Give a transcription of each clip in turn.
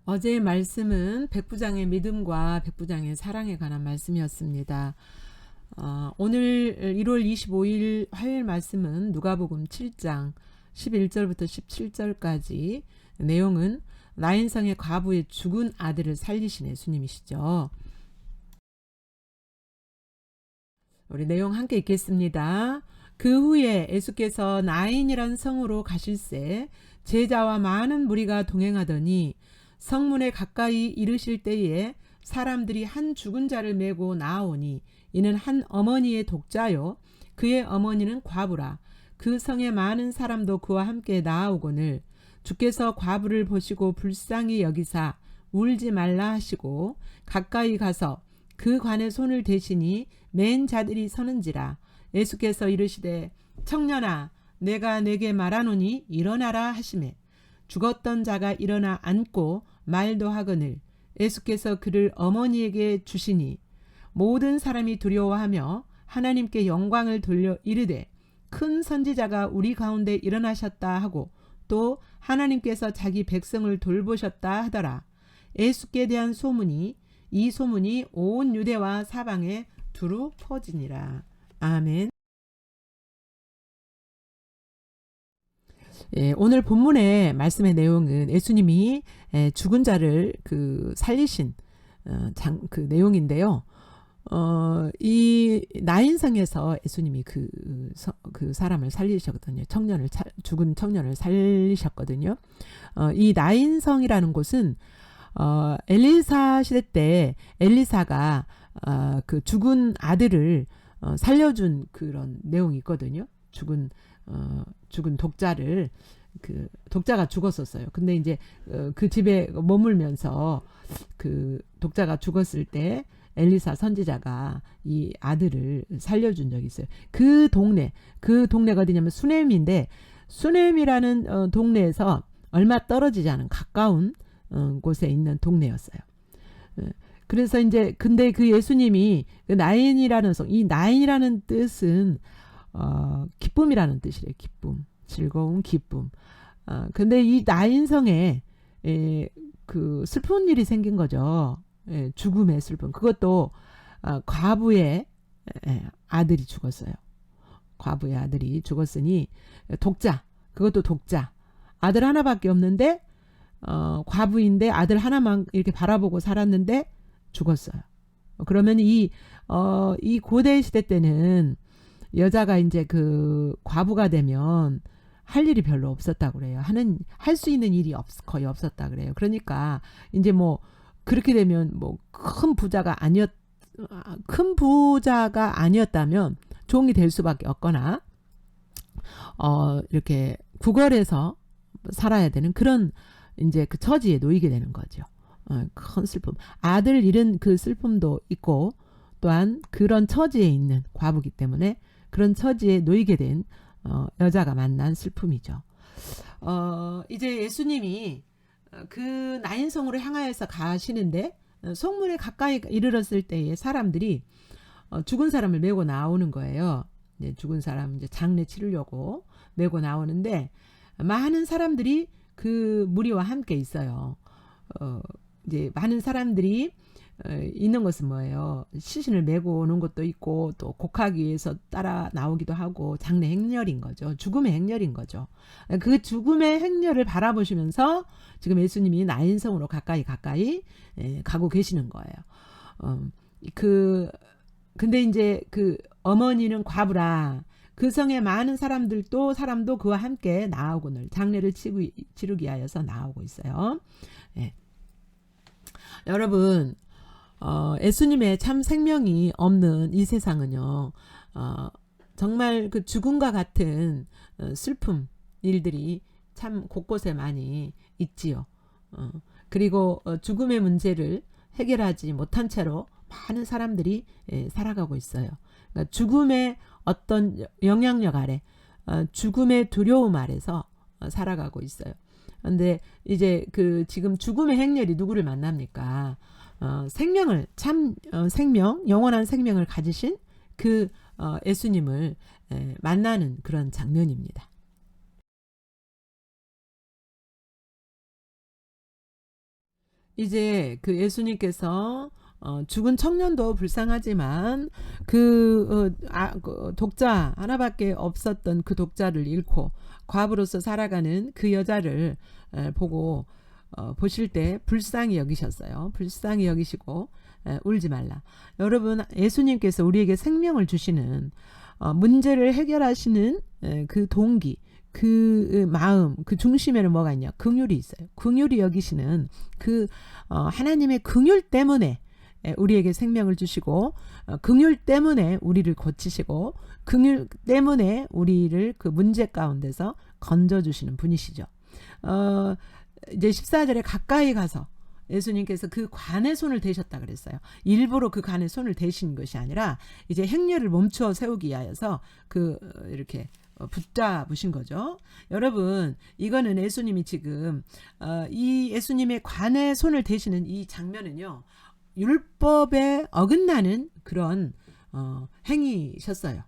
어제의 말씀은 백부장의 믿음과 백부장의 사랑에 관한 말씀이었습니다. 오늘 1월 25일 화요일 말씀은 누가복음 7장 11절부터 17절까지. 내용은 나인성의 과부의 죽은 아들을 살리신 예수님이시죠. 우리 내용 함께 읽겠습니다. 그 후에 예수께서 나인이란 성으로 가실새 제자와 많은 무리가 동행하더니 성문에 가까이 이르실 때에 사람들이 한 죽은 자를 메고 나아오니 이는 한 어머니의 독자요 그의 어머니는 과부라. 그 성에 많은 사람도 그와 함께 나아오거늘 주께서 과부를 보시고 불쌍히 여기사 울지 말라 하시고 가까이 가서 그 관에 손을 대시니 맨 자들이 서는지라. 예수께서 이르시되 청년아 내가 내게 말하노니 일어나라 하시매 죽었던 자가 일어나 앉고 말도 하거늘 예수께서 그를 어머니에게 주시니 모든 사람이 두려워하며 하나님께 영광을 돌려 이르되 큰 선지자가 우리 가운데 일어나셨다 하고 또 하나님께서 자기 백성을 돌보셨다 하더라. 예수께 대한 소문이 이 소문이 온 유대와 사방에 두루 퍼지니라. 아멘. 오늘 본문의 말씀의 내용은 예수님이 죽은 자를 살리신 그 내용인데요. 이 나인성에서 예수님이 그 사람을 살리셨거든요. 죽은 청년을 살리셨거든요. 이 나인성이라는 곳은 엘리사 시대 때 엘리사가 그 죽은 아들을 살려준 그런 내용이 있거든요. 죽은 독자를 독자가 죽었었어요. 근데 이제 그 집에 머물면서 그 독자가 죽었을 때 엘리사 선지자가 이 아들을 살려준 적이 있어요. 그 동네가 어디냐면 수넴인데 수넴이라는 동네에서 얼마 떨어지지 않은 가까운 곳에 있는 동네였어요. 그래서 이제 근데 그 예수님이 그 나인이라는 이 나인이라는 뜻은 기쁨이라는 뜻이래요. 기쁨, 즐거운 기쁨. 근데 이 나인성에 그 슬픈 일이 생긴 거죠. 죽음의 슬픔. 그것도 과부의 아들이 죽었어요. 과부의 아들이 죽었으니 그것도 독자. 아들 하나밖에 없는데 과부인데 아들 하나만 이렇게 바라보고 살았는데 죽었어요. 그러면 이 고대 시대 때는 여자가 이제 그 과부가 되면 할 일이 별로 없었다고 그래요. 할 수 있는 일이 거의 없었다 그래요. 그러니까 이제 뭐 그렇게 되면 뭐 큰 부자가 아니었다면 종이 될 수밖에 없거나 이렇게 구걸해서 살아야 되는 그런 이제 그 처지에 놓이게 되는 거죠. 큰 슬픔. 아들 잃은 그 슬픔도 있고 또한 그런 처지에 있는 과부기 때문에 그런 처지에 놓이게 된 여자가 만난 슬픔이죠. 이제 예수님이 그 나인성으로 향하여서 가시는데 성문에 가까이 이르렀을 때에 사람들이 죽은 사람을 메고 나오는 거예요. 이제 죽은 사람 이제 장례 치르려고 메고 나오는데 많은 사람들이 그 무리와 함께 있어요. 이제 많은 사람들이 있는 것은 뭐예요? 시신을 메고 오는 것도 있고 또 곡하기 위해서 따라 나오기도 하고 장례 행렬인 거죠. 죽음의 행렬인 거죠. 그 죽음의 행렬을 바라보시면서 지금 예수님이 나인성으로 가까이 가고 계시는 거예요. 근데 이제 그 어머니는 과부라. 그 성에 많은 사람도 그와 함께 나오고는 장례를 치르기 위하여서 나오고 있어요. 예. 여러분 예수님의 참 생명이 없는 이 세상은요 정말 그 죽음과 같은 슬픔 일들이 참 곳곳에 많이 있지요. 그리고 죽음의 문제를 해결하지 못한 채로 많은 사람들이 살아가고 있어요. 그러니까 죽음의 어떤 영향력 아래 죽음의 두려움 아래서 살아가고 있어요. 근데 이제 지금 죽음의 행렬이 누구를 만납니까? 영원한 생명을 가지신 그 예수님을 만나는 그런 장면입니다. 이제 그 예수님께서 죽은 청년도 불쌍하지만 그 독자 하나밖에 없었던 그 독자를 잃고 과부로서 살아가는 그 여자를 보고 보실 때 불쌍히 여기셨어요. 불쌍히 여기시고 울지 말라. 여러분, 예수님께서 우리에게 생명을 주시는 문제를 해결하시는 그 동기, 그 마음, 그 중심에는 뭐가 있냐? 긍휼이 있어요. 긍휼이 여기시는 그 하나님의 긍휼 때문에 우리에게 생명을 주시고, 긍휼 때문에 우리를 고치시고, 긍휼 때문에 우리를 그 문제 가운데서 건져주시는 분이시죠. 이제 14절에 가까이 가서 예수님께서 그 관에 손을 대셨다 그랬어요. 일부러 그 관에 손을 대신 것이 아니라 이제 행렬을 멈추어 세우기 위하여서 이렇게 붙잡으신 거죠. 여러분, 이거는 예수님이 지금 이 예수님의 관에 손을 대시는 이 장면은요, 율법에 어긋나는 그런 행위셨어요.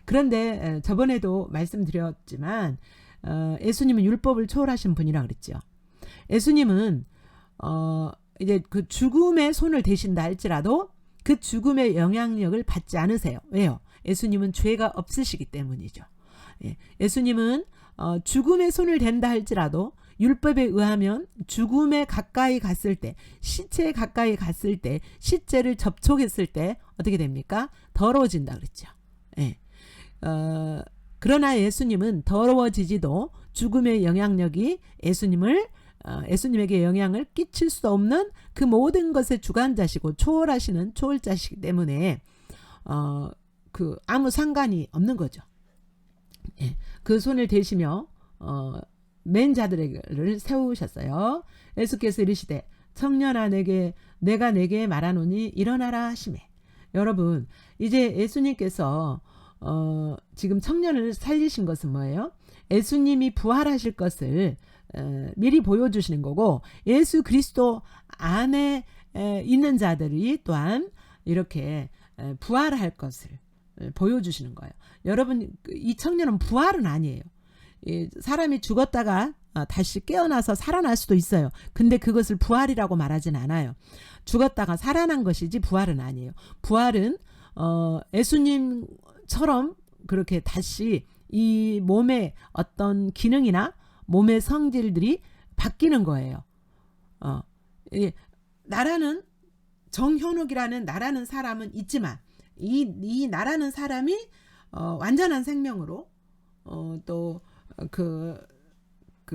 그런데 저번에도 말씀드렸지만 예수님은 율법을 초월하신 분이라 그랬죠. 예수님은 이제 그 죽음의 손을 대신다 할지라도 그 죽음의 영향력을 받지 않으세요. 왜요? 예수님은 죄가 없으시기 때문이죠. 예수님은 죽음의 손을 댄다 할지라도 율법에 의하면 죽음에 가까이 갔을 때, 시체에 가까이 갔을 때, 시체를 접촉했을 때 어떻게 됩니까? 더러워진다 그랬죠. 그러나 예수님은 더러워지지도 죽음의 영향력이 예수님에게 영향을 끼칠 수 없는 그 모든 것의 주관자시고 초월하시는 초월자시기 때문에 아무 상관이 없는 거죠. 그 손을 대시며 맨 자들을 세우셨어요. 예수께서 이르시되 청년아 내가 내게 말하노니 일어나라 하시매. 여러분, 이제 예수님께서 지금 청년을 살리신 것은 뭐예요? 예수님이 부활하실 것을 미리 보여주시는 거고, 예수 그리스도 안에 있는 자들이 또한 이렇게 부활할 것을 보여주시는 거예요. 여러분, 이 청년은 부활은 아니에요. 사람이 죽었다가 다시 깨어나서 살아날 수도 있어요. 근데 그것을 부활이라고 말하진 않아요. 죽었다가 살아난 것이지 부활은 아니에요. 부활은 예수님처럼 그렇게 다시 이 몸의 어떤 기능이나 몸의 성질들이 바뀌는 거예요. 나라는 정현욱이라는 나라는 사람은 있지만 이 나라는 사람이 완전한 생명으로 또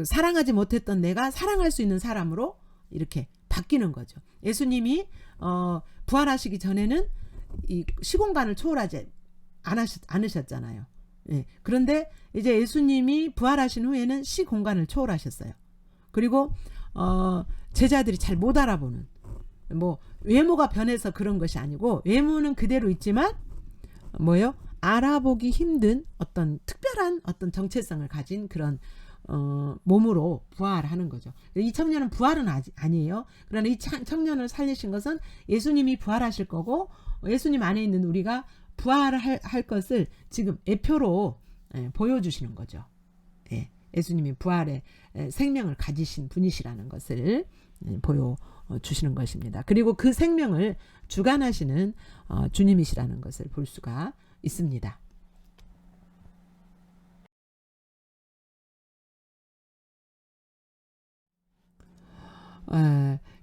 사랑하지 못했던 내가 사랑할 수 있는 사람으로 이렇게 바뀌는 거죠. 예수님이 부활하시기 전에는 이 시공간을 초월하지 않으셨잖아요. 그런데 이제 예수님이 부활하신 후에는 시공간을 초월하셨어요. 그리고 제자들이 잘 못 알아보는, 뭐 외모가 변해서 그런 것이 아니고 외모는 그대로 있지만 뭐요? 알아보기 힘든 어떤 특별한 어떤 정체성을 가진 그런 몸으로 부활하는 거죠. 이 청년은 부활은 아니에요. 그러나 이 청년을 살리신 것은 예수님이 부활하실 거고, 예수님 안에 있는 우리가 부활할 것을 지금 예표로 보여주시는 거죠. 예수님이 부활의 생명을 가지신 분이시라는 것을 보여주시는 것입니다. 그리고 그 생명을 주관하시는 주님이시라는 것을 볼 수가 있습니다.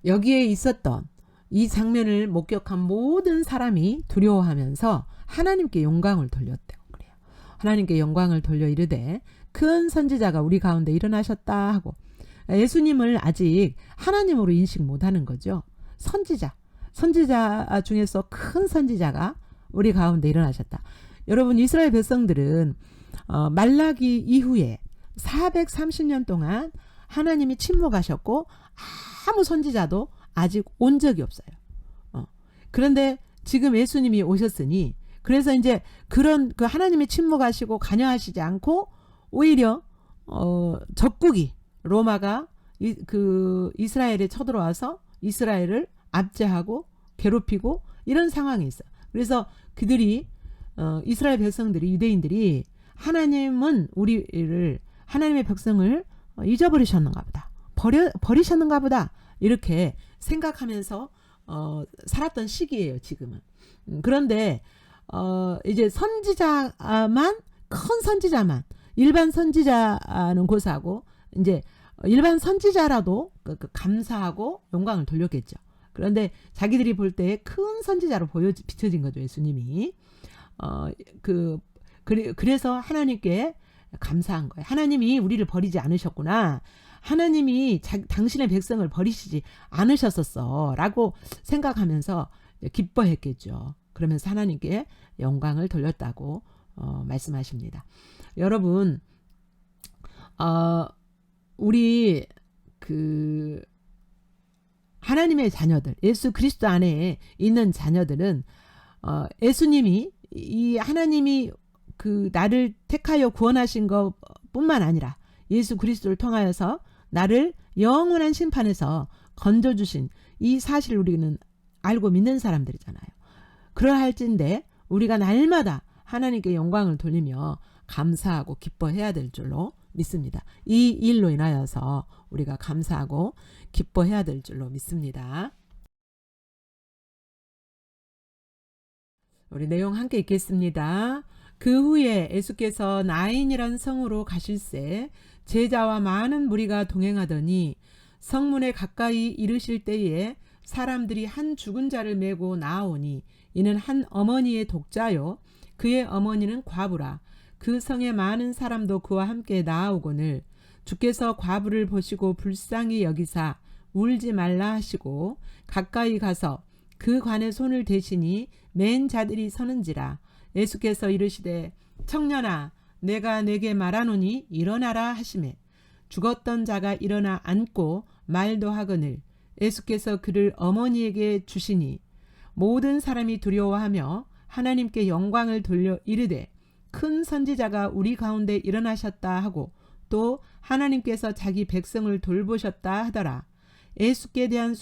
여기에 있었던 이 장면을 목격한 모든 사람이 두려워하면서 하나님께 영광을 돌렸대요. 그래요. 하나님께 영광을 돌려 이르되 큰 선지자가 우리 가운데 일어나셨다 하고, 예수님을 아직 하나님으로 인식 못하는 거죠. 선지자 중에서 큰 선지자가 우리 가운데 일어나셨다. 여러분, 이스라엘 백성들은 말라기 이후에 430년 동안 하나님이 침묵하셨고 아무 선지자도 아직 온 적이 없어요. 그런데 지금 예수님이 오셨으니, 그래서 이제 그런 그 하나님이 침묵하시고 관여하시지 않고 오히려 적국이 로마가 이스라엘에 쳐들어와서 이스라엘을 압제하고 괴롭히고 이런 상황이 있어요. 그래서 그들이 이스라엘 백성들이, 유대인들이 하나님의 백성을 잊어버리셨는가 보다, 버리셨는가 보다, 이렇게 생각하면서 살았던 시기예요, 지금은. 그런데 이제 선지자만, 큰 선지자만, 일반 선지자는 고사하고 이제 일반 선지자라도 그 감사하고 영광을 돌렸겠죠. 그런데 자기들이 볼 때 큰 선지자로 비춰진 거죠, 예수님이. 그래서 하나님께 감사한 거예요. 하나님이 우리를 버리지 않으셨구나. 하나님이 당신의 백성을 버리시지 않으셨었어. 라고 생각하면서 기뻐했겠죠. 그러면서 하나님께 영광을 돌렸다고 말씀하십니다. 여러분, 우리 하나님의 자녀들, 예수 그리스도 안에 있는 자녀들은 예수님이 이 하나님이 나를 택하여 구원하신 것뿐만 아니라 예수 그리스도를 통하여서 나를 영원한 심판에서 건져주신 이 사실을 우리는 알고 믿는 사람들이잖아요. 그러할진데 우리가 날마다 하나님께 영광을 돌리며 감사하고 기뻐해야 될 줄로 믿습니다. 이 일로 인하여서 우리가 감사하고 기뻐해야 될 줄로 믿습니다. 우리 내용 함께 읽겠습니다. 그 후에 예수께서 나인이란 성으로 가실새 제자와 많은 무리가 동행하더니 성문에 가까이 이르실 때에 사람들이 한 죽은 자를 메고 나아오니 이는 한 어머니의 독자요 그의 어머니는 과부라. 그 성에 많은 사람도 그와 함께 나아오거늘 주께서 과부를 보시고 불쌍히 여기사 울지 말라 하시고 가까이 가서 그 관에 손을 대시니 맨 자들이 서는지라. 예수께서 이르시되 청년아 내가 내게 말하노니 일어나라 하시매 죽었던 자가 일어나 앉고 말도 하거늘 예수께서 그를 어머니에게 주시니 모든 사람이 두려워하며 하나님께 영광을 돌려 이르되 큰 선지자가 우리 가운데 일어나셨다 하고 또 하나님께서 자기 백성을 돌보셨다 하더라. 예수께 대한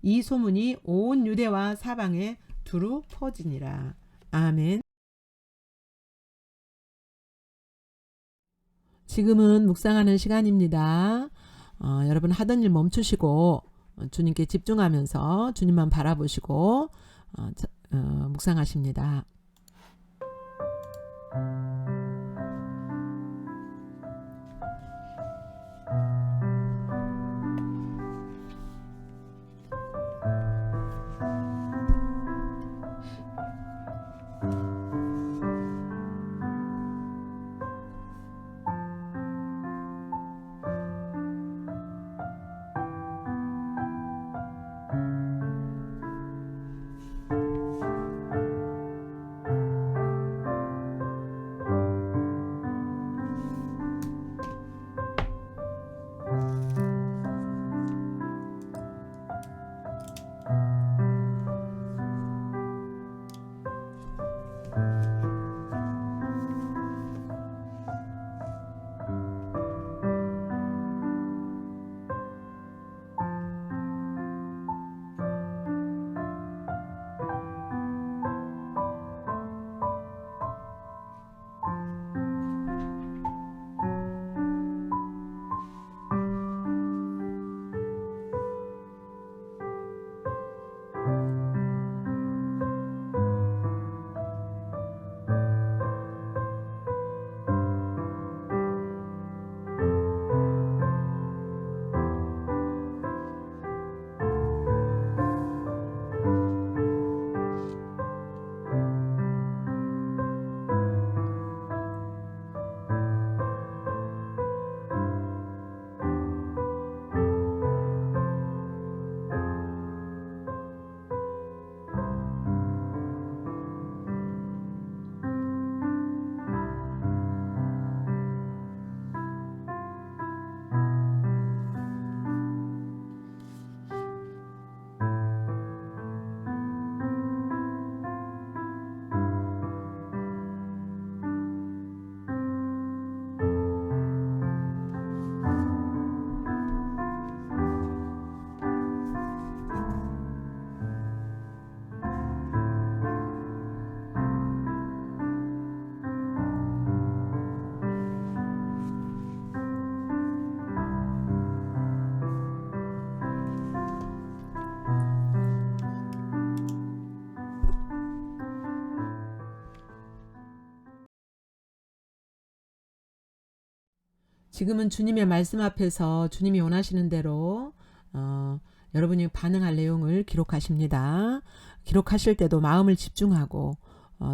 이 소문이 온 유대와 사방에 두루 퍼지니라. 아멘. 지금은 묵상하는 시간입니다. 여러분 하던 일 멈추시고 주님께 집중하면서 주님만 바라보시고 묵상하십니다. 지금은 주님의 말씀 앞에서 주님이 원하시는 대로 여러분이 반응할 내용을 기록하십니다. 기록하실 때도 마음을 집중하고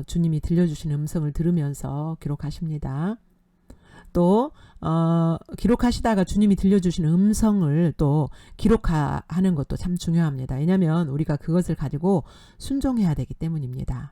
주님이 들려주시는 음성을 들으면서 기록하십니다. 또 기록하시다가 주님이 들려주시는 음성을 또 기록하는 것도 참 중요합니다. 왜냐하면 우리가 그것을 가지고 순종해야 되기 때문입니다.